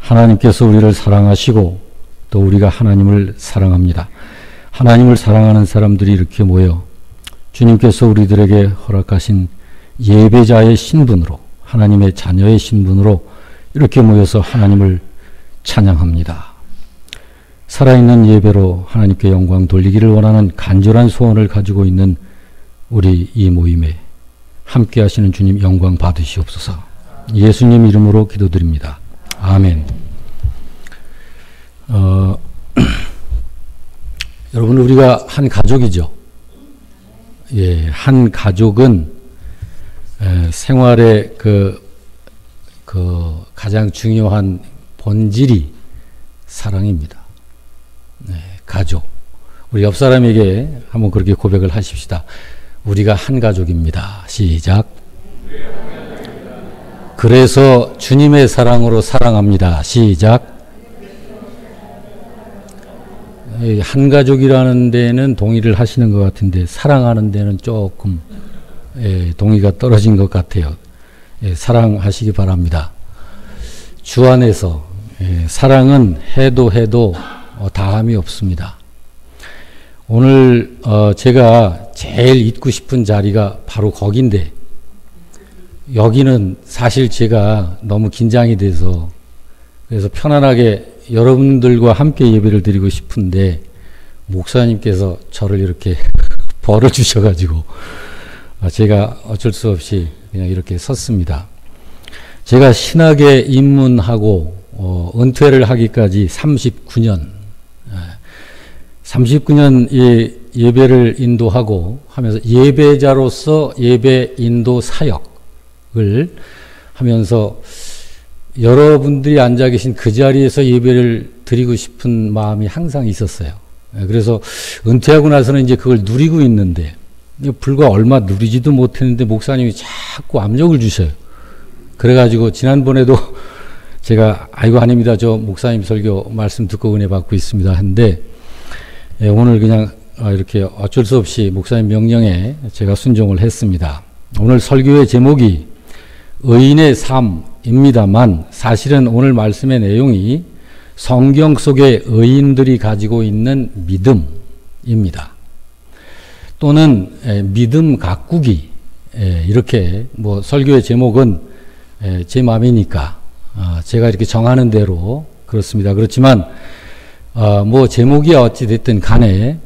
하나님께서 우리를 사랑하시고 또 우리가 하나님을 사랑합니다. 하나님을 사랑하는 사람들이 이렇게 모여 주님께서 우리들에게 허락하신 예배자의 신분으로, 하나님의 자녀의 신분으로 이렇게 모여서 하나님을 찬양합니다. 살아있는 예배로 하나님께 영광 돌리기를 원하는 간절한 소원을 가지고 있는 우리 이 모임에 함께 하시는 주님 영광 받으시옵소서. 예수님 이름으로 기도드립니다. 아멘. 여러분, 우리가 한 가족이죠. 예, 한 가족은 생활의 그 가장 중요한 본질이 사랑입니다. 네, 가족. 우리 옆 사람에게 한번 그렇게 고백을 하십시다. 우리가 한 가족입니다. 시작. 그래서 주님의 사랑으로 사랑합니다. 시작. 한 가족이라는 데는 동의를 하시는 것 같은데 사랑하는 데는 조금 동의가 떨어진 것 같아요. 사랑하시기 바랍니다. 주 안에서 사랑은 해도 다함이 없습니다. 오늘 제가 제일 있고 싶은 자리가 바로 거긴데 여기는 사실 제가 너무 긴장이 돼서 그래서 편안하게 여러분들과 함께 예배를 드리고 싶은데 목사님께서 저를 이렇게 벌을 주셔가지고 제가 어쩔 수 없이 그냥 이렇게 섰습니다. 제가 신학에 입문하고 은퇴를 하기까지 39년 예배를 인도하고 하면서 예배자로서 예배 인도 사역을 하면서 여러분들이 앉아 계신 그 자리에서 예배를 드리고 싶은 마음이 항상 있었어요. 그래서 은퇴하고 나서는 이제 그걸 누리고 있는데 불과 얼마 누리지도 못했는데 목사님이 자꾸 압력을 주셔요. 그래가지고 지난번에도 제가 아이고 아닙니다. 저 목사님 설교 말씀 듣고 은혜 받고 있습니다. 한데 오늘 그냥 이렇게 어쩔 수 없이 목사님 명령에 제가 순종을 했습니다. 오늘 설교의 제목이 의인의 삶입니다만 사실은 오늘 말씀의 내용이 성경 속의 의인들이 가지고 있는 믿음입니다. 또는 믿음 가꾸기, 이렇게 뭐 설교의 제목은 제 마음이니까 제가 이렇게 정하는 대로 그렇습니다. 그렇지만 뭐 제목이 어찌 됐든 간에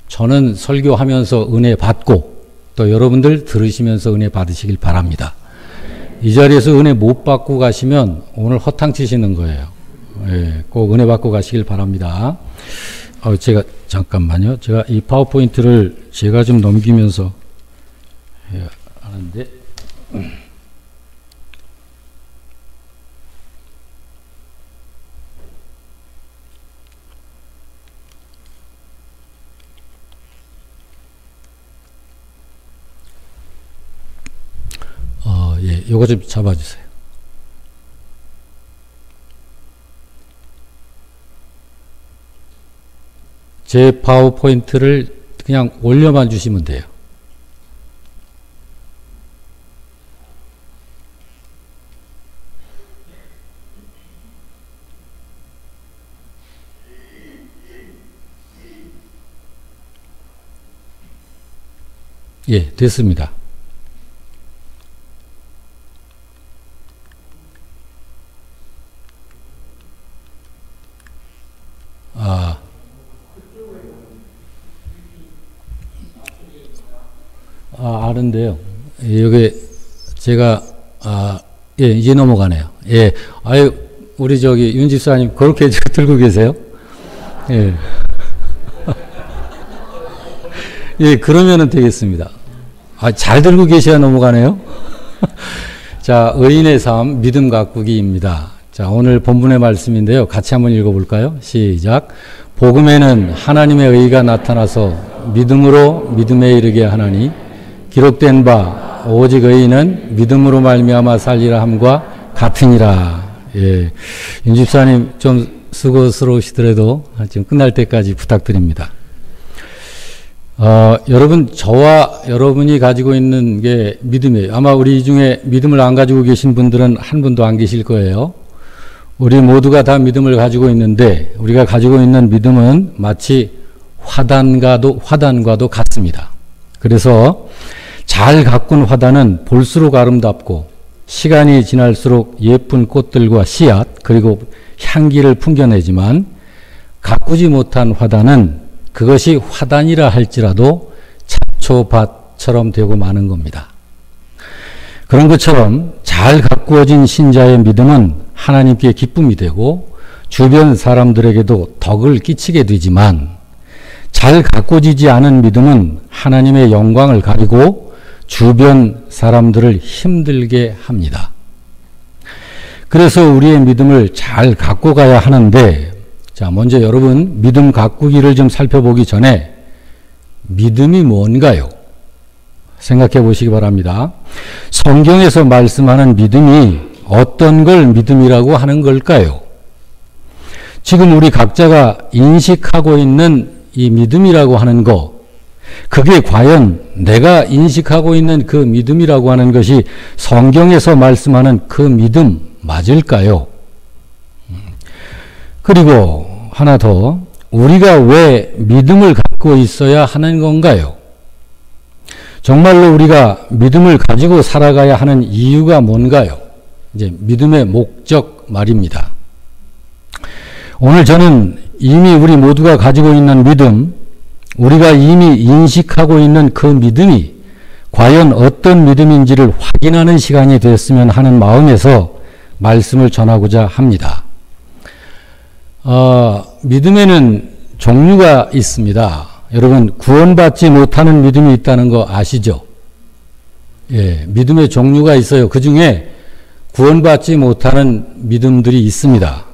저는 설교하면서 은혜 받고 또 여러분들 들으시면서 은혜 받으시길 바랍니다. 이 자리에서 은혜 못 받고 가시면 오늘 허탕치시는 거예요. 꼭 은혜 받고 가시길 바랍니다. 제가 잠깐만요. 제가 이 파워포인트를 제가 좀 넘기면서 해야 하는데 요거 좀 잡아주세요. 제 파워포인트를 그냥 올려만 주시면 돼요. 예, 됐습니다. 아는데요. 여기 제가 이제 넘어가네요. 예, 아유 우리 저기 윤 집사님 그렇게 들고 계세요? 예, 예 그러면은 되겠습니다. 잘 들고 계셔야 넘어가네요. 자, 의인의 삶 믿음 가꾸기입니다. 자, 오늘 본문의 말씀인데요. 같이 한번 읽어볼까요? 시작. 복음에는 하나님의 의가 나타나서 믿음으로 믿음에 이르게 하나니 기록된 바 오직 의인은 믿음으로 말미암아 살리라 함과 같으니라. 예, 윤 집사님 좀 수고스러우시더라도 지금 끝날 때까지 부탁드립니다. 여러분, 저와 여러분이 가지고 있는 게 믿음이에요. 아마 우리 중에 믿음을 안 가지고 계신 분들은 한 분도 안 계실 거예요. 우리 모두가 다 믿음을 가지고 있는데 우리가 가지고 있는 믿음은 마치 화단과도 같습니다. 그래서 잘 가꾼 화단은 볼수록 아름답고 시간이 지날수록 예쁜 꽃들과 씨앗 그리고 향기를 풍겨내지만 가꾸지 못한 화단은 그것이 화단이라 할지라도 잡초밭처럼 되고 마는 겁니다. 그런 것처럼 잘 가꾸어진 신자의 믿음은 하나님께 기쁨이 되고 주변 사람들에게도 덕을 끼치게 되지만 잘 가꾸어지지 않은 믿음은 하나님의 영광을 가리고 주변 사람들을 힘들게 합니다. 그래서 우리의 믿음을 잘 갖고 가야 하는데, 자, 먼저 여러분 믿음 가꾸기를 좀 살펴보기 전에 믿음이 뭔가요? 생각해 보시기 바랍니다. 성경에서 말씀하는 믿음이 어떤 걸 믿음이라고 하는 걸까요? 지금 우리 각자가 인식하고 있는 이 믿음이라고 하는 거, 그게 과연 내가 인식하고 있는 그 믿음이라고 하는 것이 성경에서 말씀하는 그 믿음 맞을까요? 그리고 하나 더, 우리가 왜 믿음을 갖고 있어야 하는 건가요? 정말로 우리가 믿음을 가지고 살아가야 하는 이유가 뭔가요? 이제 믿음의 목적 말입니다. 오늘 저는 이미 우리 모두가 가지고 있는 믿음, 우리가 이미 인식하고 있는 그 믿음이 과연 어떤 믿음인지를 확인하는 시간이 됐으면 하는 마음에서 말씀을 전하고자 합니다. 믿음에는 종류가 있습니다. 여러분, 구원받지 못하는 믿음이 있다는 거 아시죠? 예, 믿음의 종류가 있어요. 그 중에 구원받지 못하는 믿음들이 있습니다.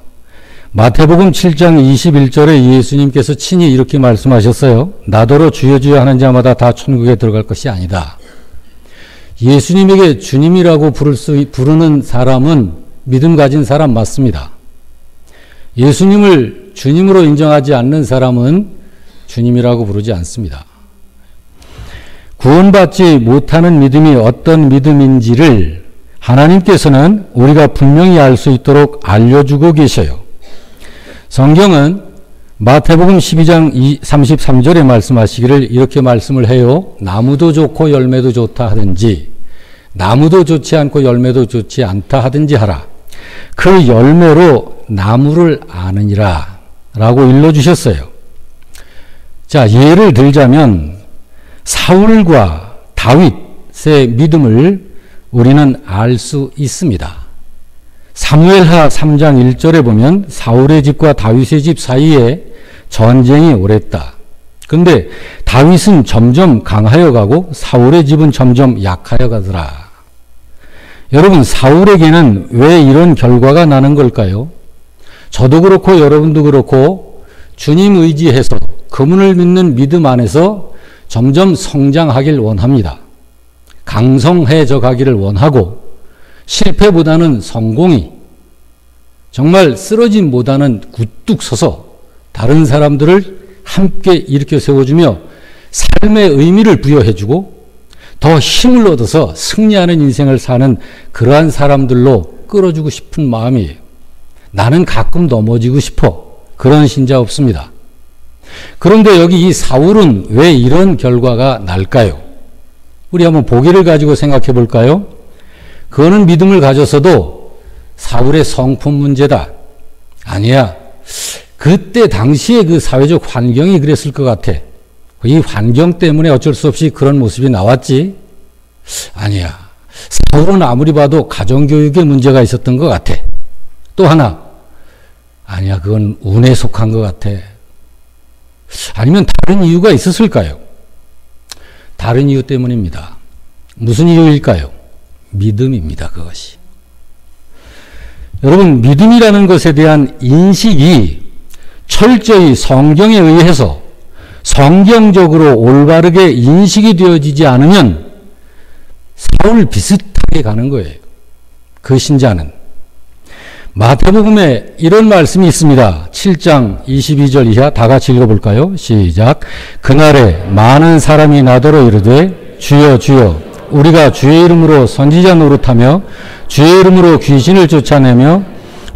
마태복음 7장 21절에 예수님께서 친히 이렇게 말씀하셨어요. 나더러 주여 주여 하는 자마다 다 천국에 들어갈 것이 아니다. 예수님에게 주님이라고 부르는 사람은 믿음 가진 사람 맞습니다. 예수님을 주님으로 인정하지 않는 사람은 주님이라고 부르지 않습니다. 구원받지 못하는 믿음이 어떤 믿음인지를 하나님께서는 우리가 분명히 알 수 있도록 알려주고 계셔요. 성경은 마태복음 12장 33절에 말씀하시기를 이렇게 말씀을 해요. 나무도 좋고 열매도 좋다 하든지 나무도 좋지 않고 열매도 좋지 않다 하든지 하라. 그 열매로 나무를 아느니라 라고 일러주셨어요. 자, 예를 들자면 사울과 다윗의 믿음을 우리는 알 수 있습니다. 사무엘하 3장 1절에 보면 사울의 집과 다윗의 집 사이에 전쟁이 오랬다. 그런데 다윗은 점점 강하여 가고 사울의 집은 점점 약하여 가더라. 여러분, 사울에게는 왜 이런 결과가 나는 걸까요? 저도 그렇고 여러분도 그렇고 주님 의지해서 그분을 믿는 믿음 안에서 점점 성장하길 원합니다. 강성해져 가기를 원하고 실패보다는 성공이, 정말 쓰러짐보다는 굿뚝 서서 다른 사람들을 함께 일으켜 세워주며 삶의 의미를 부여해주고 더 힘을 얻어서 승리하는 인생을 사는 그러한 사람들로 끌어주고 싶은 마음이에요. 나는 가끔 넘어지고 싶어. 그런 신자 없습니다. 그런데 여기 이 사울은 왜 이런 결과가 날까요? 우리 한번 보기를 가지고 생각해 볼까요? 그거는 믿음을 가졌어도 사울의 성품 문제다. 아니야. 그때 당시에 그 사회적 환경이 그랬을 것 같아. 이 환경 때문에 어쩔 수 없이 그런 모습이 나왔지. 아니야. 사울은 아무리 봐도 가정교육에 문제가 있었던 것 같아. 또 하나. 아니야. 그건 운에 속한 것 같아. 아니면 다른 이유가 있었을까요? 다른 이유 때문입니다. 무슨 이유일까요? 믿음입니다. 그것이. 여러분, 믿음이라는 것에 대한 인식이 철저히 성경에 의해서 성경적으로 올바르게 인식이 되어지지 않으면 사울 비슷하게 가는 거예요. 그 신자는. 마태복음에 이런 말씀이 있습니다. 7장 22절 이하 다 같이 읽어볼까요? 시작. 그날에 많은 사람이 나더러 이르되 주여 주여 우리가 주의 이름으로 선지자 노릇하며 주의 이름으로 귀신을 쫓아내며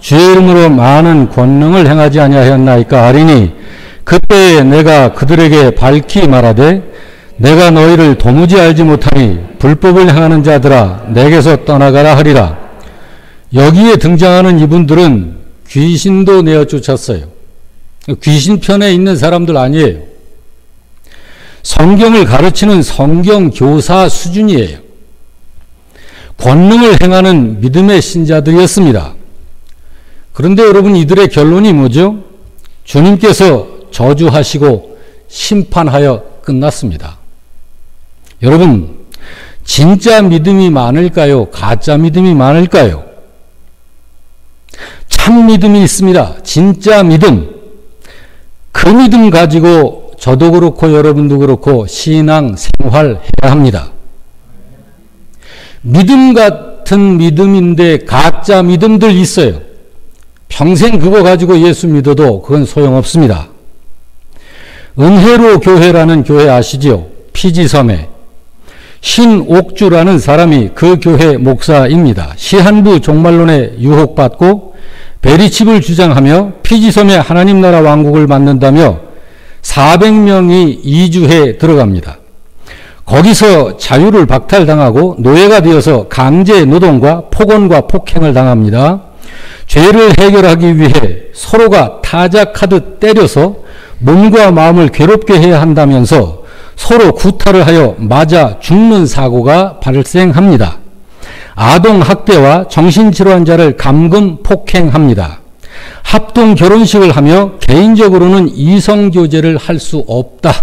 주의 이름으로 많은 권능을 행하지 아니하였나이까 하리니 그때에 내가 그들에게 밝히 말하되 내가 너희를 도무지 알지 못하니 불법을 행하는 자들아 내게서 떠나가라 하리라. 여기에 등장하는 이분들은 귀신도 내어 쫓았어요. 귀신 편에 있는 사람들 아니에요. 성경을 가르치는 성경 교사 수준이에요. 권능을 행하는 믿음의 신자들이었습니다. 그런데 여러분, 이들의 결론이 뭐죠? 주님께서 저주하시고 심판하여 끝났습니다. 여러분, 진짜 믿음이 많을까요? 가짜 믿음이 많을까요? 참 믿음이 있습니다. 진짜 믿음. 그 믿음 가지고 저도 그렇고 여러분도 그렇고 신앙 생활해야 합니다. 믿음 같은 믿음인데 가짜 믿음들 있어요. 평생 그거 가지고 예수 믿어도 그건 소용없습니다. 은혜로 교회라는 교회 아시지요? 피지섬에 신옥주라는 사람이 그 교회 목사입니다. 시한부 종말론에 유혹받고 베리칩을 주장하며 피지섬에 하나님 나라 왕국을 만든다며 400명이 이주해 들어갑니다. 거기서 자유를 박탈당하고 노예가 되어서 강제 노동과 폭언과 폭행을 당합니다. 죄를 해결하기 위해 서로가 타작하듯 때려서 몸과 마음을 괴롭게 해야 한다면서 서로 구타를 하여 맞아 죽는 사고가 발생합니다. 아동학대와 정신질환자를 감금 폭행합니다. 합동 결혼식을 하며 개인적으로는 이성교제를 할 수 없다.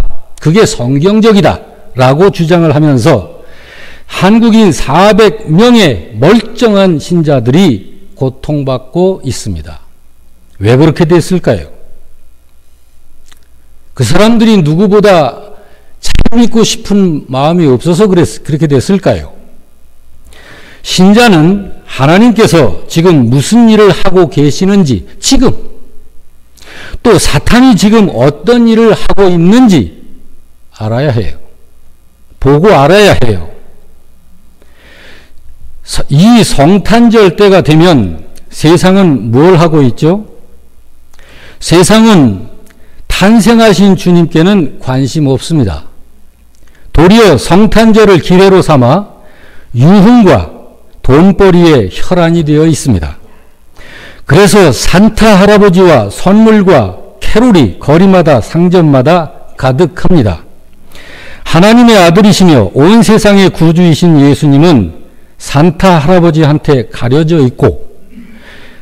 그게 성경적이다. 라고 주장을 하면서 한국인 400명의 멀쩡한 신자들이 고통받고 있습니다. 왜 그렇게 됐을까요? 그 사람들이 누구보다 잘 믿고 싶은 마음이 없어서 그렇게 됐을까요? 신자는 하나님께서 지금 무슨 일을 하고 계시는지, 지금 또 사탄이 지금 어떤 일을 하고 있는지 알아야 해요. 보고 알아야 해요. 이 성탄절 때가 되면 세상은 뭘 하고 있죠? 세상은 탄생하신 주님께는 관심 없습니다. 도리어 성탄절을 기회로 삼아 유흥과 돈벌이의 혈안이 되어 있습니다. 그래서 산타 할아버지와 선물과 캐롤이 거리마다 상점마다 가득합니다. 하나님의 아들이시며 온 세상의 구주이신 예수님은 산타 할아버지한테 가려져 있고,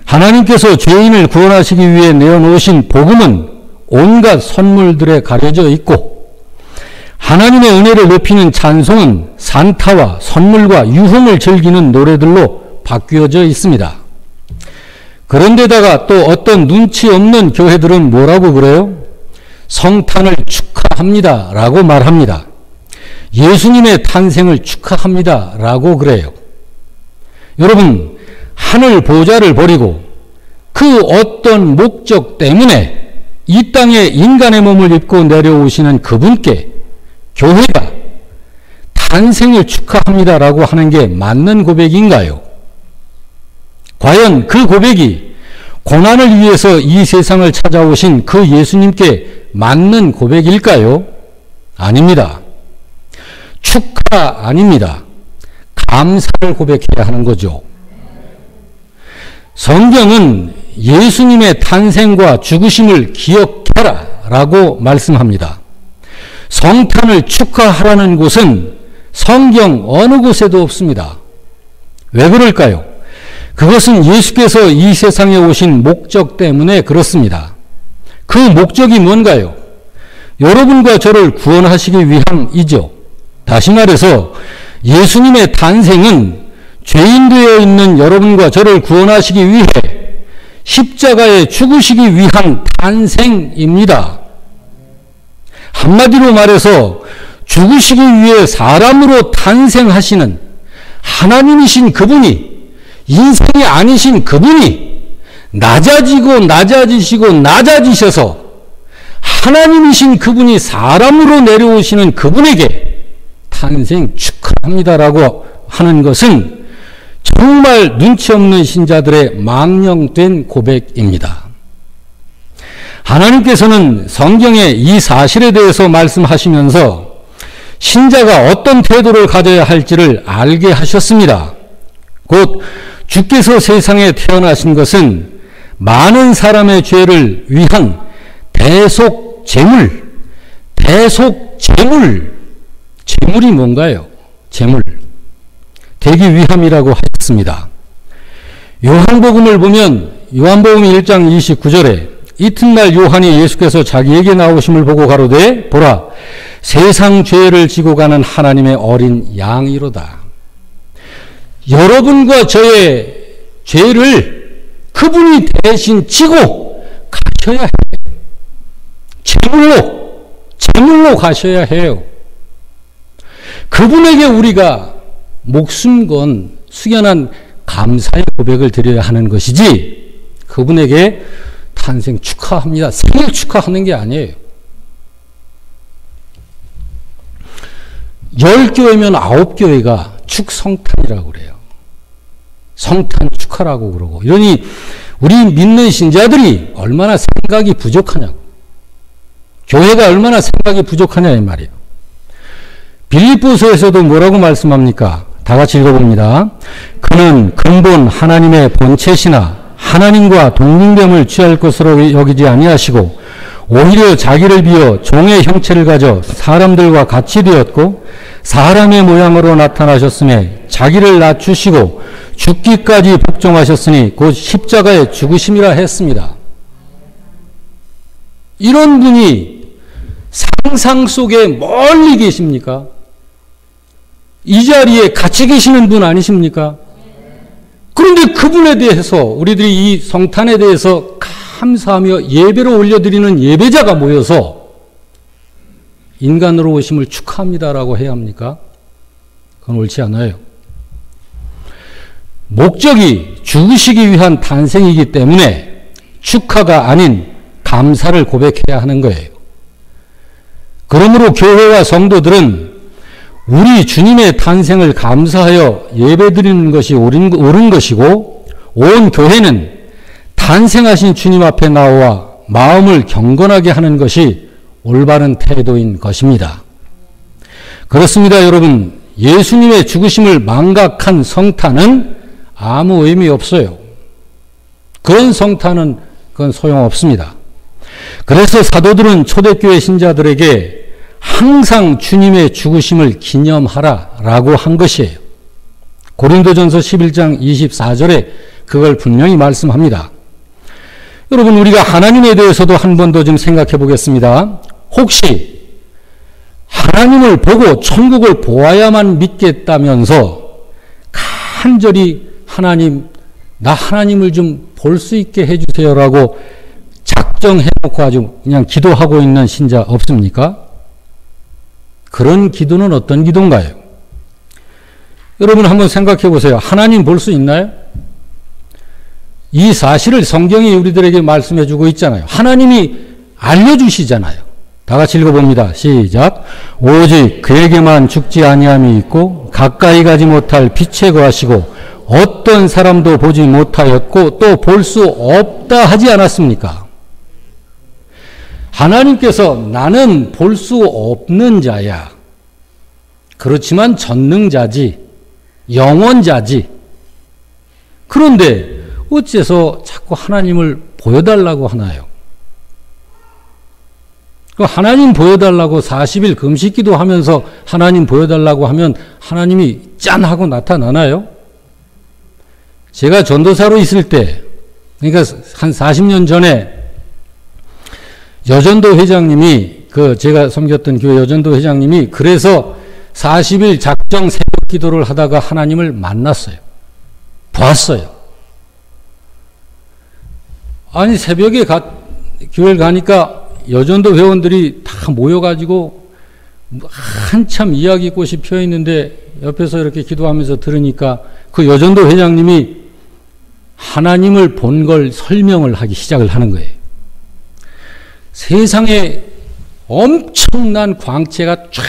하나님께서 죄인을 구원하시기 위해 내어놓으신 복음은 온갖 선물들에 가려져 있고, 하나님의 은혜를 높이는 찬송은 산타와 선물과 유흥을 즐기는 노래들로 바뀌어져 있습니다. 그런데다가 또 어떤 눈치 없는 교회들은 뭐라고 그래요? 성탄을 축하합니다 라고 말합니다. 예수님의 탄생을 축하합니다 라고 그래요. 여러분, 하늘 보좌를 버리고 그 어떤 목적 때문에 이 땅에 인간의 몸을 입고 내려오시는 그분께 교회가 탄생을 축하합니다라고 하는 게 맞는 고백인가요? 과연 그 고백이 고난을 위해서 이 세상을 찾아오신 그 예수님께 맞는 고백일까요? 아닙니다. 축하 아닙니다. 감사를 고백해야 하는 거죠. 성경은 예수님의 탄생과 죽으심을 기억해라 라고 말씀합니다. 성탄을 축하하라는 곳은 성경 어느 곳에도 없습니다. 왜 그럴까요? 그것은 예수께서 이 세상에 오신 목적 때문에 그렇습니다. 그 목적이 뭔가요? 여러분과 저를 구원하시기 위함이죠. 다시 말해서 예수님의 탄생은 죄인 되어 있는 여러분과 저를 구원하시기 위해 십자가에 죽으시기 위한 탄생입니다. 한마디로 말해서 죽으시기 위해 사람으로 탄생하시는 하나님이신 그분이, 인생이 아니신 그분이 낮아지고 낮아지시고 낮아지셔서 하나님이신 그분이 사람으로 내려오시는 그분에게 탄생 축하합니다라고 하는 것은 정말 눈치 없는 신자들의 망령된 고백입니다. 하나님께서는 성경에 이 사실에 대해서 말씀하시면서 신자가 어떤 태도를 가져야 할지를 알게 하셨습니다. 곧 주께서 세상에 태어나신 것은 많은 사람의 죄를 위한 대속 제물, 제물이 뭔가요? 제물. 되기 위함이라고 하셨습니다. 요한복음을 보면 요한복음 1장 29절에 이튿날 요한이 예수께서 자기에게 나오심을 보고 가로되 보라 세상 죄를 지고 가는 하나님의 어린 양이로다. 여러분과 저의 죄를 그분이 대신 지고 가셔야 해요. 제물로 가셔야 해요. 그분에게 우리가 목숨 건 숙연한 감사의 고백을 드려야 하는 것이지 그분에게 탄생 축하합니다. 생일 축하하는 게 아니에요. 10교회면 9교회가 축성탄이라고 그래요. 성탄 축하라고 그러고 이러니 우리 믿는 신자들이 얼마나 생각이 부족하냐고. 교회가 얼마나 생각이 부족하냐 이 말이에요. 빌립보서에서도 뭐라고 말씀합니까? 다 같이 읽어봅니다. 그는 근본 하나님의 본체시나 하나님과 동등됨을 취할 것으로 여기지 아니하시고 오히려 자기를 비어 종의 형체를 가져 사람들과 같이 되었고 사람의 모양으로 나타나셨음에 자기를 낮추시고 죽기까지 복종하셨으니 곧 십자가에 죽으심이라 했습니다. 이런 분이 상상 속에 멀리 계십니까? 이 자리에 같이 계시는 분 아니십니까? 그런데 그분에 대해서 우리들이 이 성탄에 대해서 감사하며 예배로 올려드리는 예배자가 모여서 인간으로 오심을 축하합니다라고 해야 합니까? 그건 옳지 않아요. 목적이 죽으시기 위한 탄생이기 때문에 축하가 아닌 감사를 고백해야 하는 거예요. 그러므로 교회와 성도들은 우리 주님의 탄생을 감사하여 예배드리는 것이 옳은 것이고 온 교회는 탄생하신 주님 앞에 나와 마음을 경건하게 하는 것이 올바른 태도인 것입니다. 그렇습니다, 여러분. 예수님의 죽으심을 망각한 성탄은 아무 의미 없어요. 그런 성탄은 그건 소용없습니다. 그래서 사도들은 초대교회 신자들에게 항상 주님의 죽으심을 기념하라라고 한 것이에요. 고린도전서 11장 24절에 그걸 분명히 말씀합니다. 여러분, 우리가 하나님에 대해서도 한 번 더 좀 생각해 보겠습니다. 혹시 하나님을 보고 천국을 보아야만 믿겠다면서 간절히 하나님, 나 하나님을 좀 볼 수 있게 해주세요라고 작정해놓고 아주 그냥 기도하고 있는 신자 없습니까? 그런 기도는 어떤 기도인가요? 여러분 한번 생각해 보세요. 하나님 볼 수 있나요? 이 사실을 성경이 우리들에게 말씀해 주고 있잖아요. 하나님이 알려주시잖아요. 다 같이 읽어봅니다. 시작. 오직 그에게만 죽지 아니함이 있고 가까이 가지 못할 빛에 거하시고 어떤 사람도 보지 못하였고 또 볼 수 없다 하지 않았습니까? 하나님께서 나는 볼 수 없는 자야. 그렇지만 전능자지. 영원자지. 그런데 어째서 자꾸 하나님을 보여달라고 하나요? 하나님 보여달라고 40일 금식기도 하면서 하나님 보여달라고 하면 하나님이 짠 하고 나타나나요? 제가 전도사로 있을 때, 그러니까 한 40년 전에 여전도 회장님이, 제가 섬겼던 교회 여전도 회장님이 그래서 40일 작정 새벽 기도를 하다가 하나님을 만났어요. 봤어요. 아니, 새벽에 교회를 가니까 여전도 회원들이 다 모여가지고 한참 이야기꽃이 피어 있는데 옆에서 이렇게 기도하면서 들으니까 그 여전도 회장님이 하나님을 본 걸 설명을 하기 시작을 하는 거예요. 세상에 엄청난 광채가 쫙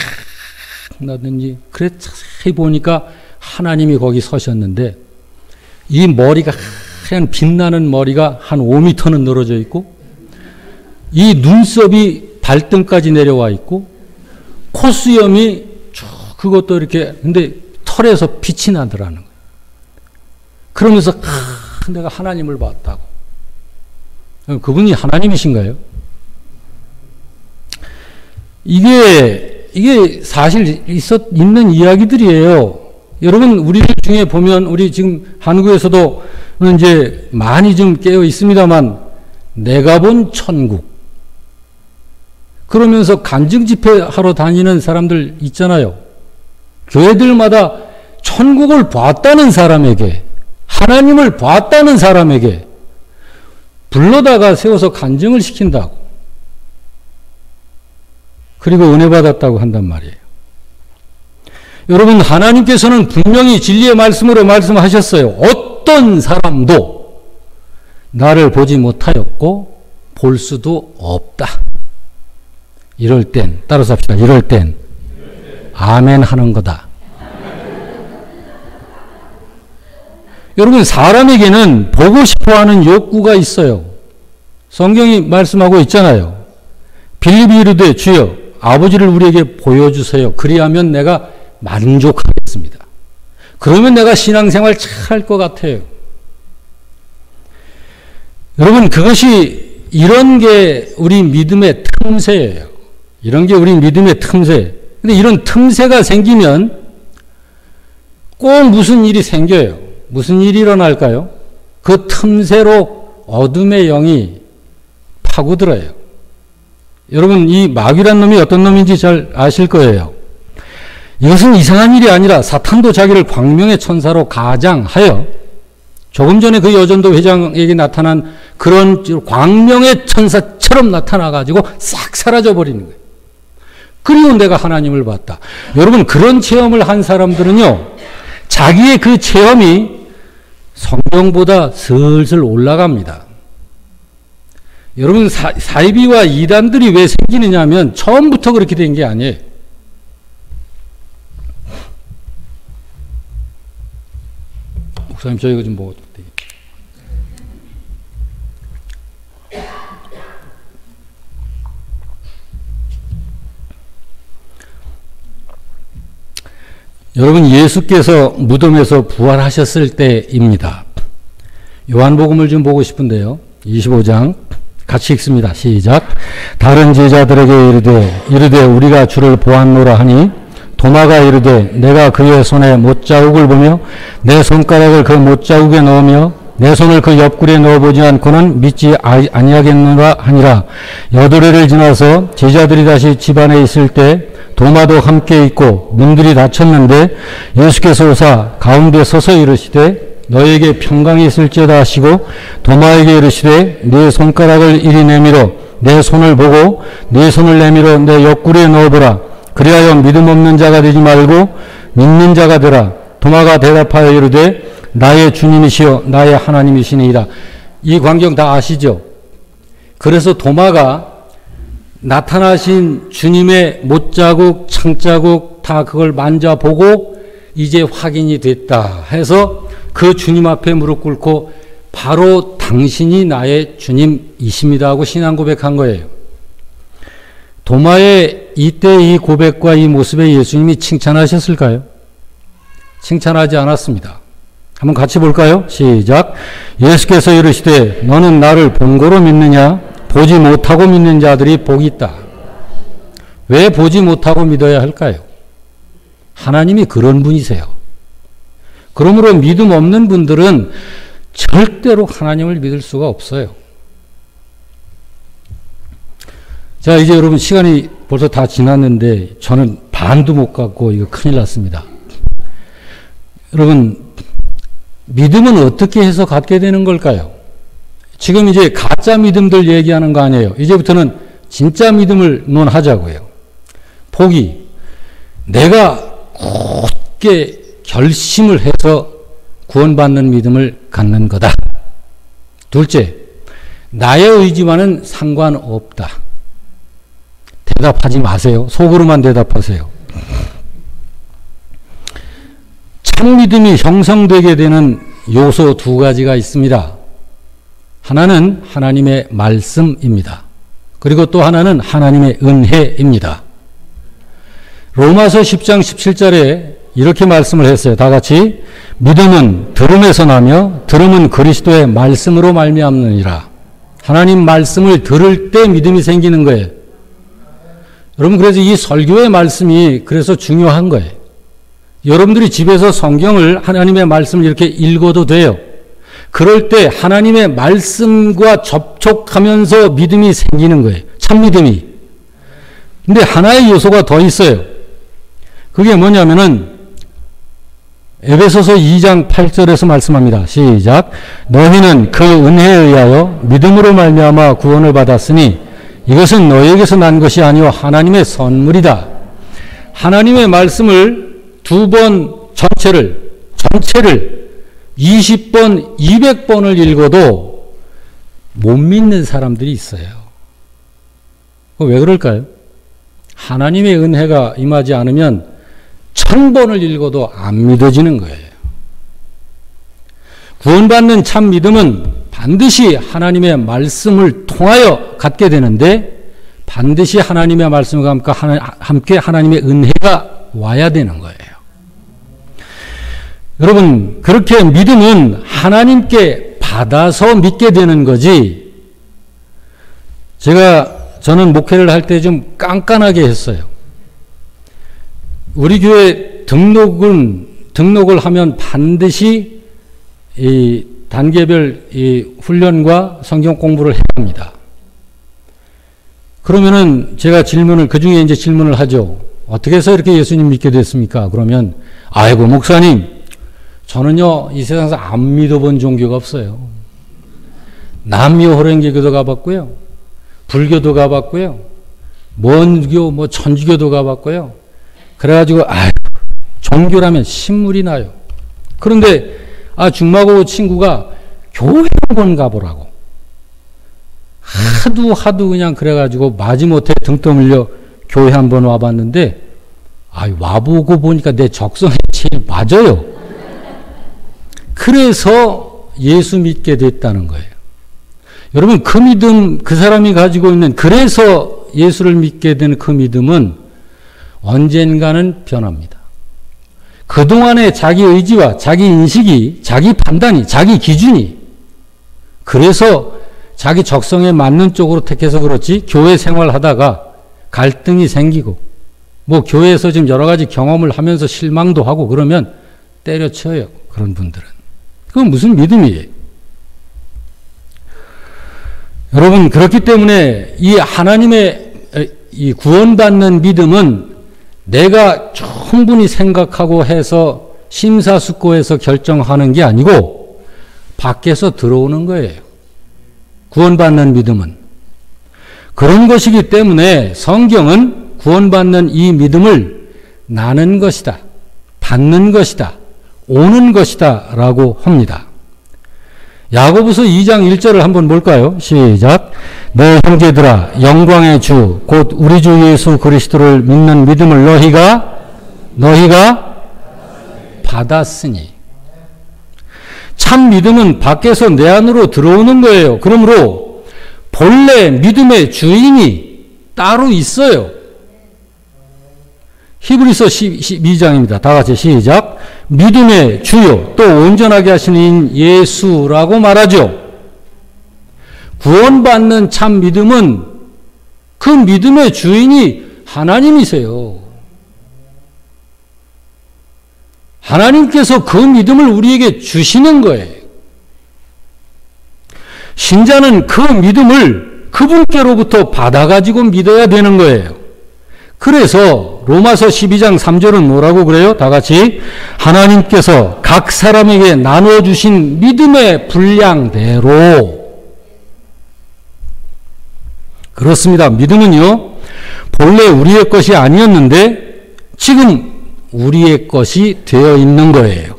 나든지 그래 자세히 보니까 하나님이 거기 서셨는데 이 머리가 하얀 빛나는 머리가 한 5m는 늘어져 있고 이 눈썹이 발등까지 내려와 있고 콧수염이 쭉 그것도 이렇게 근데 털에서 빛이 나더라는 거예요. 그러면서 내가 하나님을 봤다고. 그분이 하나님이신가요? 이게 사실 있는 이야기들이에요. 여러분, 우리 중에 보면, 우리 지금 한국에서도 이제 많이 좀 깨어 있습니다만, 내가 본 천국. 그러면서 간증 집회하러 다니는 사람들 있잖아요. 교회들마다 천국을 봤다는 사람에게, 하나님을 봤다는 사람에게 불러다가 세워서 간증을 시킨다고. 그리고 은혜 받았다고 한단 말이에요. 여러분, 하나님께서는 분명히 진리의 말씀으로 말씀하셨어요. 어떤 사람도 나를 보지 못하였고 볼 수도 없다. 이럴 땐, 따라서 합시다. 이럴 땐 아멘 하는 거다. 여러분, 사람에게는 보고 싶어하는 욕구가 있어요. 성경이 말씀하고 있잖아요. 빌립이 이르되 주여 아버지를 우리에게 보여주세요. 그리하면 내가 만족하겠습니다. 그러면 내가 신앙생활 잘 할 것 같아요. 여러분, 그것이 이런 게 우리 믿음의 틈새예요. 이런 게 우리 믿음의 틈새. 근데 이런 틈새가 생기면 꼭 무슨 일이 생겨요. 무슨 일이 일어날까요? 그 틈새로 어둠의 영이 파고들어요. 여러분, 이 마귀란 놈이 어떤 놈인지 잘 아실 거예요. 이것은 이상한 일이 아니라 사탄도 자기를 광명의 천사로 가장하여 조금 전에 그 여전도 회장에게 나타난 그런 광명의 천사처럼 나타나가지고 싹 사라져버리는 거예요. 그리고 내가 하나님을 봤다. 여러분, 그런 체험을 한 사람들은요, 자기의 그 체험이 성경보다 슬슬 올라갑니다. 여러분, 사이비와 이단들이 왜 생기느냐 하면 처음부터 그렇게 된 게 아니에요. 목사님, 저 이거 좀 먹어도 되겠죠? 여러분, 예수께서 무덤에서 부활하셨을 때입니다. 요한복음을 좀 보고 싶은데요. 25장 같이 읽습니다. 시작. 다른 제자들에게 이르되 우리가 주를 보았노라 하니 도마가 이르되 내가 그의 손에 못자국을 보며 내 손가락을 그 못자국에 넣으며 내 손을 그 옆구리에 넣어보지 않고는 믿지 아니하겠노라 하니라. 여드레를 지나서 제자들이 다시 집안에 있을 때 도마도 함께 있고 문들이 닫혔는데 예수께서 오사 가운데 서서 이르시되 너에게 평강이 있을지어다 하시고 도마에게 이르시되 네 손가락을 이리 내밀어 내 손을 보고 네 손을 내밀어 내 옆구리에 넣어보라. 그리하여 믿음 없는 자가 되지 말고 믿는 자가 되라. 도마가 대답하여 이르되 나의 주님이시여 나의 하나님이시니이다. 이 광경 다 아시죠? 그래서 도마가 나타나신 주님의 못자국, 창자국 다 그걸 만져보고 이제 확인이 됐다 해서 그 주님 앞에 무릎 꿇고 바로 당신이 나의 주님이십니다 하고 신앙 고백한 거예요. 도마의 이때 이 고백과 이 모습에 예수님이 칭찬하셨을까요? 칭찬하지 않았습니다. 한번 같이 볼까요? 시작. 예수께서 이르시되 너는 나를 본고로 믿느냐? 보지 못하고 믿는 자들이 복이 있다. 왜 보지 못하고 믿어야 할까요? 하나님이 그런 분이세요. 그러므로 믿음 없는 분들은 절대로 하나님을 믿을 수가 없어요. 자, 이제 여러분 시간이 벌써 다 지났는데 저는 반도 못 갖고 이거 큰일 났습니다. 여러분, 믿음은 어떻게 해서 갖게 되는 걸까요? 지금 이제 가짜 믿음들 얘기하는 거 아니에요. 이제부터는 진짜 믿음을 논하자고요. 복이 내가 굳게 결심을 해서 구원받는 믿음을 갖는 거다. 둘째, 나의 의지와는 상관없다. 대답하지 마세요. 속으로만 대답하세요. 참 믿음이 형성되게 되는 요소 두 가지가 있습니다. 하나는 하나님의 말씀입니다. 그리고 또 하나는 하나님의 은혜입니다. 로마서 10장 17절에 이렇게 말씀을 했어요. 다 같이 믿음은 들음에서 나며 들음은 그리스도의 말씀으로 말미암느니라. 하나님 말씀을 들을 때 믿음이 생기는 거예요. 여러분, 그래서 이 설교의 말씀이 그래서 중요한 거예요. 여러분들이 집에서 성경을, 하나님의 말씀을 이렇게 읽어도 돼요. 그럴 때 하나님의 말씀과 접촉하면서 믿음이 생기는 거예요. 참 믿음이. 근데 하나의 요소가 더 있어요. 그게 뭐냐면은 에베소서 2장 8절에서 말씀합니다. 시작. 너희는 그 은혜에 의하여 믿음으로 말미암아 구원을 받았으니 이것은 너희에게서 난 것이 아니요 하나님의 선물이다. 하나님의 말씀을 두 번 전체를 20번, 200번을 읽어도 못 믿는 사람들이 있어요. 왜 그럴까요? 하나님의 은혜가 임하지 않으면 1000번을 읽어도 안 믿어지는 거예요. 구원받는 참 믿음은 반드시 하나님의 말씀을 통하여 갖게 되는데 반드시 하나님의 말씀과 함께 하나님의 은혜가 와야 되는 거예요. 여러분, 그렇게 믿음은 하나님께 받아서 믿게 되는 거지. 저는 목회를 할 때 좀 깐깐하게 했어요. 우리 교회 등록을 하면 반드시 이 단계별 이 훈련과 성경 공부를 해야 합니다. 그러면은 제가 그 중에 이제 질문을 하죠. 어떻게 해서 이렇게 예수님 믿게 됐습니까? 그러면, 아이고, 목사님, 저는요, 이 세상에서 안 믿어본 종교가 없어요. 남미호 호랭개교도 가봤고요. 불교도 가봤고요. 먼교, 천주교도 가봤고요. 그래가지고, 종교라면 신물이 나요. 그런데, 중마고 친구가 교회 한번 가보라고. 하도 그냥 그래가지고, 마지못해 등 떠밀려 교회 한번 와봤는데, 와보고 보니까 내 적성에 제일 맞아요. 그래서 예수 믿게 됐다는 거예요. 여러분, 그 믿음, 그 사람이 가지고 있는, 그래서 예수를 믿게 된 그 믿음은 언젠가는 변합니다. 그동안의 자기 의지와 자기 인식이, 자기 판단이, 자기 기준이, 그래서 자기 적성에 맞는 쪽으로 택해서 그렇지, 교회 생활하다가 갈등이 생기고, 교회에서 지금 여러 가지 경험을 하면서 실망도 하고 그러면 때려쳐요. 그런 분들은. 그건 무슨 믿음이에요? 여러분, 그렇기 때문에 이 하나님의 이 구원받는 믿음은 내가 충분히 생각하고 해서 심사숙고해서 결정하는 게 아니고 밖에서 들어오는 거예요. 구원받는 믿음은. 그런 것이기 때문에 성경은 구원받는 이 믿음을 나는 것이다, 받는 것이다, 오는 것이다 라고 합니다. 야고보서 2장 1절을 한번 볼까요? 시작. 내 형제들아, 영광의 주 곧 우리 주 예수 그리스도를 믿는 믿음을 너희가 받았으니. 참 믿음은 밖에서 내 안으로 들어오는 거예요. 그러므로 본래 믿음의 주인이 따로 있어요. 히브리서 12장입니다. 다 같이 시작. 믿음의 주요 또 온전하게 하시는 예수라고 말하죠. 구원받는 참 믿음은 그 믿음의 주인이 하나님이세요. 하나님께서 그 믿음을 우리에게 주시는 거예요. 신자는 그 믿음을 그분께로부터 받아가지고 믿어야 되는 거예요. 그래서 로마서 12장 3절은 뭐라고 그래요? 다 같이. 하나님께서 각 사람에게 나눠주신 믿음의 분량대로. 그렇습니다. 믿음은요, 본래 우리의 것이 아니었는데 지금 우리의 것이 되어 있는 거예요.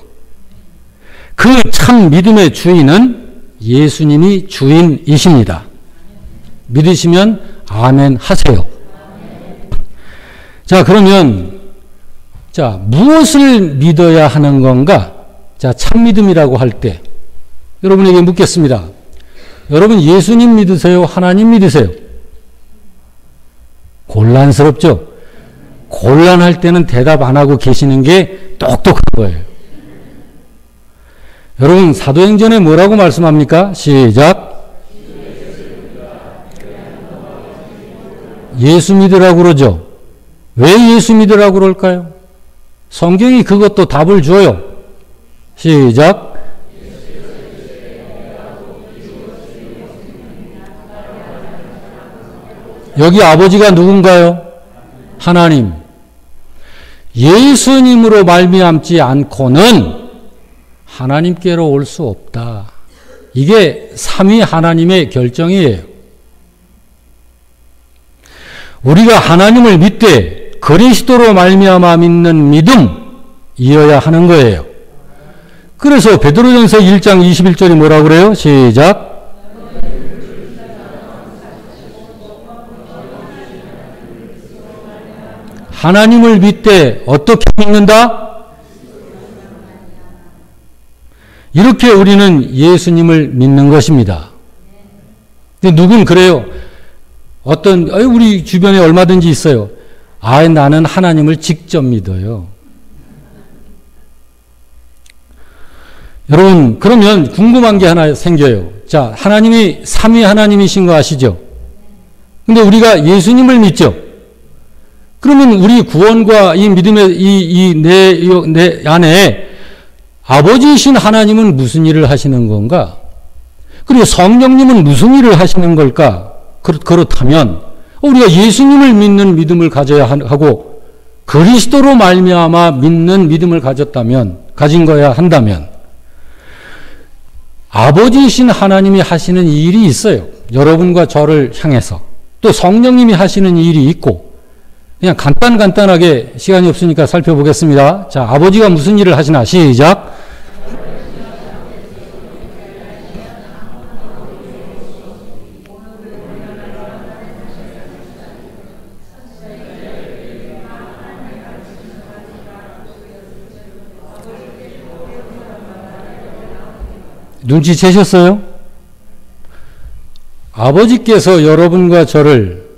그 참 믿음의 주인은 예수님이 주인이십니다. 믿으시면 아멘 하세요. 자, 그러면 무엇을 믿어야 하는 건가? 자, 참믿음이라고 할 때 여러분에게 묻겠습니다. 여러분 예수님 믿으세요? 하나님 믿으세요? 곤란스럽죠? 곤란할 때는 대답 안 하고 계시는 게 똑똑한 거예요. 여러분 사도행전에 뭐라고 말씀합니까? 시작. 예수 믿으라고 그러죠. 왜 예수 믿으라고 그럴까요? 성경이 그것도 답을 줘요. 시작. 여기 아버지가 누군가요? 하나님. 예수님으로 말미암지 않고는 하나님께로 올 수 없다. 이게 삼위 하나님의 결정이에요. 우리가 하나님을 믿되 그리스도로 말미암아 믿는 믿음이어야 하는 거예요. 그래서 베드로전서 1장 21절이 뭐라고 그래요? 시작. 하나님을 믿되 어떻게 믿는다? 이렇게 우리는 예수님을 믿는 것입니다. 근데 누군 그래요. 우리 주변에 얼마든지 있어요. 나는 하나님을 직접 믿어요. 여러분, 그러면 궁금한 게 하나 생겨요. 자, 하나님이 삼위 하나님이신 거 아시죠? 근데 우리가 예수님을 믿죠? 그러면 우리 구원과 이 믿음의 내 안에 아버지이신 하나님은 무슨 일을 하시는 건가? 그리고 성령님은 무슨 일을 하시는 걸까? 그렇다면 우리가 예수님을 믿는 믿음을 가져야 하고 그리스도로 말미암아 믿는 믿음을 가진 거야 한다면 아버지이신 하나님이 하시는 일이 있어요. 여러분과 저를 향해서. 또 성령님이 하시는 일이 있고 그냥 간단하게 시간이 없으니까 살펴보겠습니다. 자, 아버지가 무슨 일을 하시나? 시작. 눈치채셨어요? 아버지께서 여러분과 저를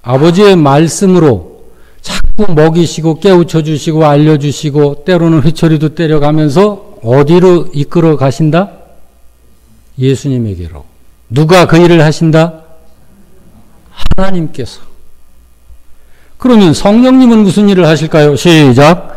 아버지의 말씀으로 자꾸 먹이시고 깨우쳐 주시고 알려주시고 때로는 회초리도 때려가면서 어디로 이끌어 가신다? 예수님에게로. 누가 그 일을 하신다? 하나님께서. 그러면 성령님은 무슨 일을 하실까요? 시작.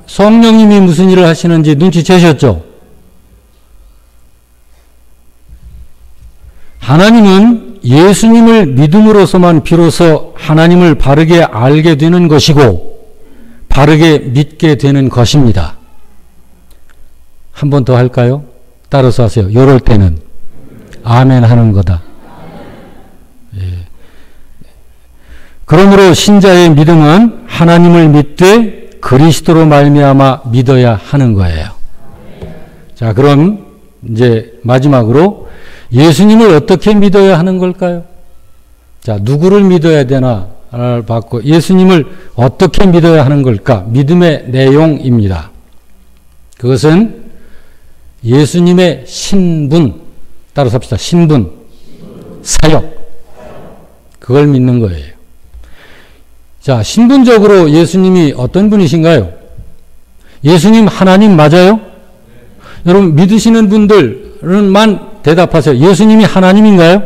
성령님이 무슨 일을 하시는지 눈치채셨죠? 하나님은 예수님을 믿음으로서만 비로소 하나님을 바르게 알게 되는 것이고 바르게 믿게 되는 것입니다. 한 번 더 할까요? 따라서 하세요. 이럴 때는 아멘 하는 거다. 예. 그러므로 신자의 믿음은 하나님을 믿되 그리스도로 말미암아 믿어야 하는 거예요. 자, 그럼 이제 마지막으로 예수님을 어떻게 믿어야 하는 걸까요? 자, 누구를 믿어야 되나를 받고 예수님을 어떻게 믿어야 하는 걸까? 믿음의 내용입니다. 그것은 예수님의 신분, 따라서 합시다. 신분, 사역, 그걸 믿는 거예요. 자, 신분적으로 예수님이 어떤 분이신가요? 예수님 하나님 맞아요? 여러분 믿으시는 분들만 대답하세요. 예수님이 하나님인가요?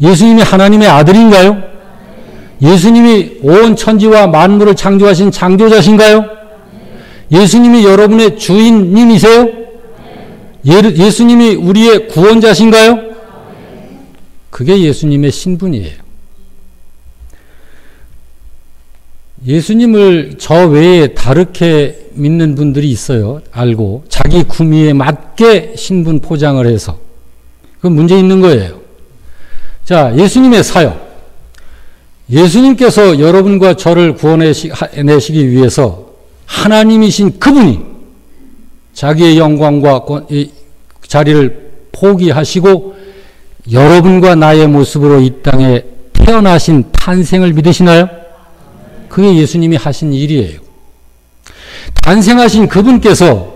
예수님이 하나님의 아들인가요? 예수님이 온 천지와 만물을 창조하신 창조자신가요? 예수님이 여러분의 주인님이세요? 예수님이 우리의 구원자신가요? 그게 예수님의 신분이에요. 예수님을 저 외에 다르게 믿는 분들이 있어요. 알고 자기 구미에 맞게 신분 포장을 해서 그건 문제 있는 거예요. 자, 예수님의 사역. 예수님께서 여러분과 저를 구원해내시기 위해서 하나님이신 그분이 자기의 영광과 자리를 포기하시고 여러분과 나의 모습으로 이 땅에 태어나신 탄생을 믿으시나요? 그게 예수님이 하신 일이에요. 탄생하신 그분께서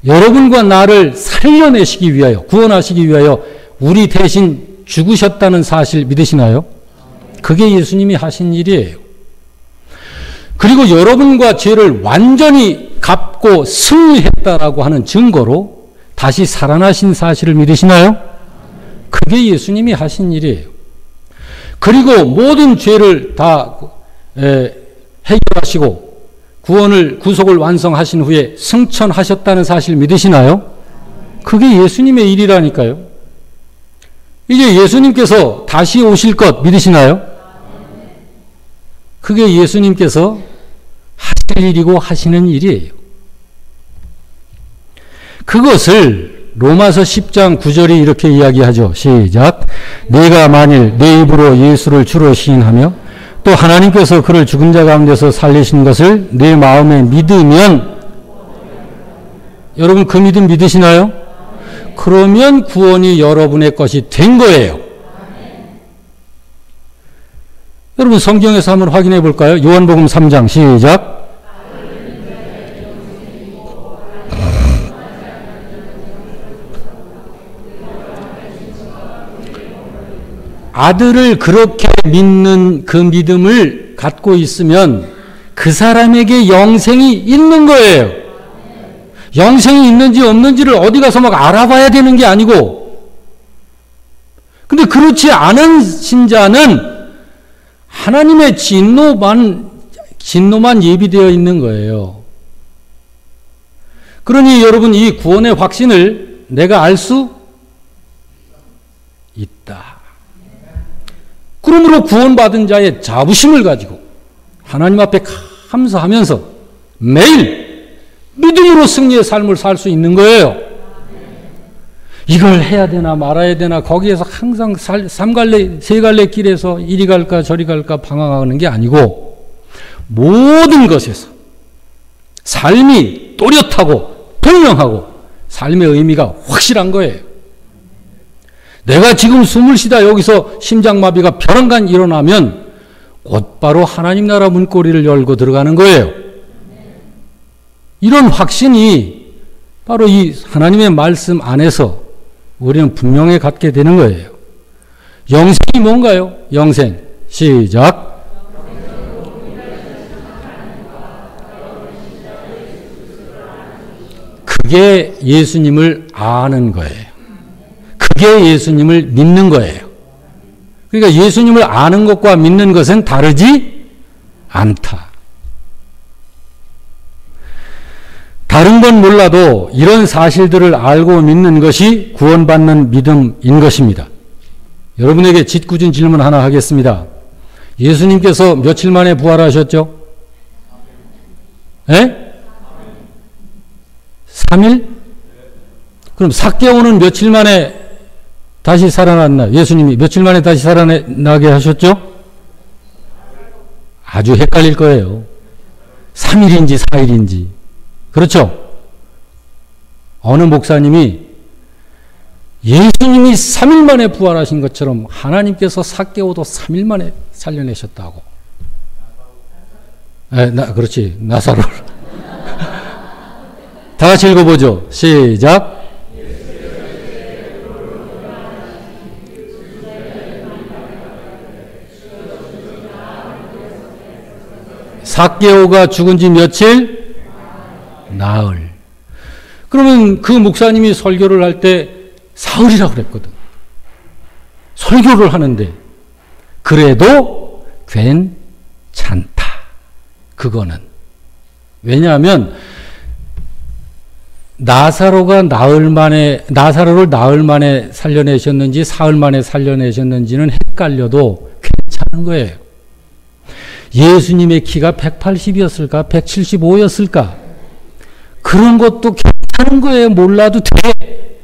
여러분과 나를 살려내시기 위하여, 구원하시기 위하여 우리 대신 죽으셨다는 사실 믿으시나요? 그게 예수님이 하신 일이에요. 그리고 여러분과 죄를 완전히 갚고 승리했다라고 하는 증거로 다시 살아나신 사실을 믿으시나요? 그게 예수님이 하신 일이에요. 그리고 모든 죄를 다 해결하시고 구속을 완성하신 후에 승천하셨다는 사실 믿으시나요? 그게 예수님의 일이라니까요. 이제 예수님께서 다시 오실 것 믿으시나요? 그게 예수님께서 하실 일이고 하시는 일이에요. 그것을 로마서 10장 9절이 이렇게 이야기하죠. 시작. 내가 만일 내 입으로 예수를 주로 시인하며 또 하나님께서 그를 죽은 자 가운데서 살리신 것을 내 마음에 믿으면, 여러분 그 믿음 믿으시나요? 그러면 구원이 여러분의 것이 된 거예요. 여러분 성경에서 한번 확인해 볼까요? 요한복음 3장 시작. 아들을 그렇게 믿는 그 믿음을 갖고 있으면 그 사람에게 영생이 있는 거예요. 영생이 있는지 없는지를 어디 가서 막 알아봐야 되는 게 아니고, 근데 그렇지 않은 신자는 하나님의 진노만 예비되어 있는 거예요. 그러니 여러분 이 구원의 확신을 내가 알 수 있다. 그러므로 구원받은 자의 자부심을 가지고 하나님 앞에 감사하면서 매일 믿음으로 승리의 삶을 살 수 있는 거예요. 이걸 해야 되나 말아야 되나 거기에서 항상 세 갈래 길에서 이리 갈까 저리 갈까 방황하는 게 아니고 모든 것에서 삶이 또렷하고 분명하고 삶의 의미가 확실한 거예요. 내가 지금 숨을 쉬다 여기서 심장마비가 벼랑간 일어나면 곧바로 하나님 나라 문고리를 열고 들어가는 거예요. 이런 확신이 바로 이 하나님의 말씀 안에서 우리는 분명히 갖게 되는 거예요. 영생이 뭔가요? 영생. 시작. 그게 예수님을 아는 거예요. 그게 예수님을 믿는 거예요. 그러니까 예수님을 아는 것과 믿는 것은 다르지 않다. 다른 건 몰라도 이런 사실들을 알고 믿는 것이 구원받는 믿음인 것입니다. 여러분에게 짓궂은 질문 하나 하겠습니다. 예수님께서 며칠 만에 부활하셨죠? 예? 3일? 그럼 삭개오는 며칠 만에 다시 살아났나? 예수님이 며칠 만에 다시 살아나게 하셨죠? 아주 헷갈릴 거예요. 3일인지 4일인지. 그렇죠? 어느 목사님이 예수님이 3일 만에 부활하신 것처럼 하나님께서 삭개오도 3일 만에 살려내셨다고. 그렇지. 나사로를. 다 같이 읽어보죠. 시작. 삭개오가 죽은 지 며칠? 나흘. 그러면 그 목사님이 설교를 할 때 사흘이라고 그랬거든. 설교를 하는데 그래도 괜찮다. 그거는. 왜냐하면 나사로를 나흘 만에 살려내셨는지 사흘 만에 살려내셨는지는 헷갈려도 괜찮은 거예요. 예수님의 키가 180이었을까? 175였을까? 그런 것도 괜찮은 거예요. 몰라도 돼.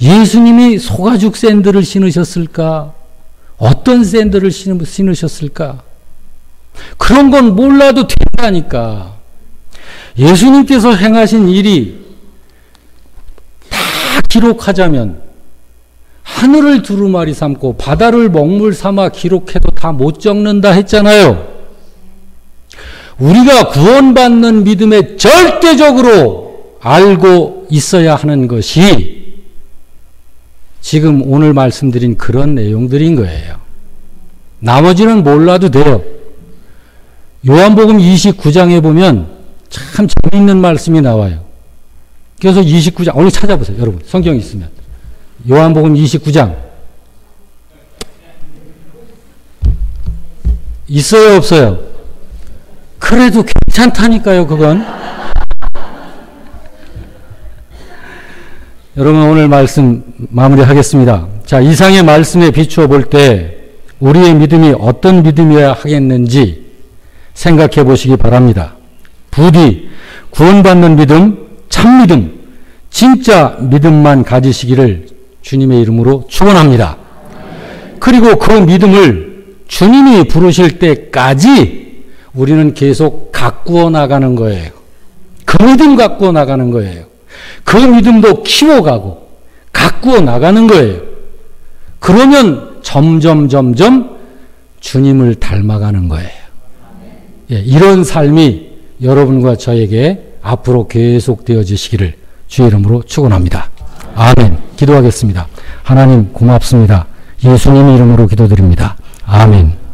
예수님이 소가죽 샌들을 신으셨을까? 어떤 샌들을 신으셨을까? 그런 건 몰라도 된다니까. 예수님께서 행하신 일이 다 기록하자면 하늘을 두루마리 삼고 바다를 먹물 삼아 기록해도 다 못 적는다 했잖아요. 우리가 구원받는 믿음에 절대적으로 알고 있어야 하는 것이 지금 오늘 말씀드린 그런 내용들인 거예요. 나머지는 몰라도 돼요. 요한복음 29장에 보면 참 재미있는 말씀이 나와요. 그래서 29장, 오늘 찾아보세요. 여러분, 성경 있으면. 요한복음 29장. 있어요, 없어요? 그래도 괜찮다니까요, 그건. 여러분, 오늘 말씀 마무리하겠습니다. 자, 이상의 말씀에 비추어 볼 때 우리의 믿음이 어떤 믿음이어야 하겠는지 생각해 보시기 바랍니다. 부디 구원받는 믿음, 참 믿음, 진짜 믿음만 가지시기를 주님의 이름으로 축원합니다. 그리고 그 믿음을 주님이 부르실 때까지 우리는 계속 가꾸어 나가는 거예요. 그 믿음 가꾸어 나가는 거예요. 그 믿음도 키워가고 가꾸어 나가는 거예요. 그러면 점점 주님을 닮아가는 거예요. 예, 이런 삶이 여러분과 저에게 앞으로 계속되어지시기를 주의 이름으로 축원합니다. 아멘. 기도하겠습니다. 하나님 고맙습니다. 예수님 이름으로 기도드립니다. 아멘.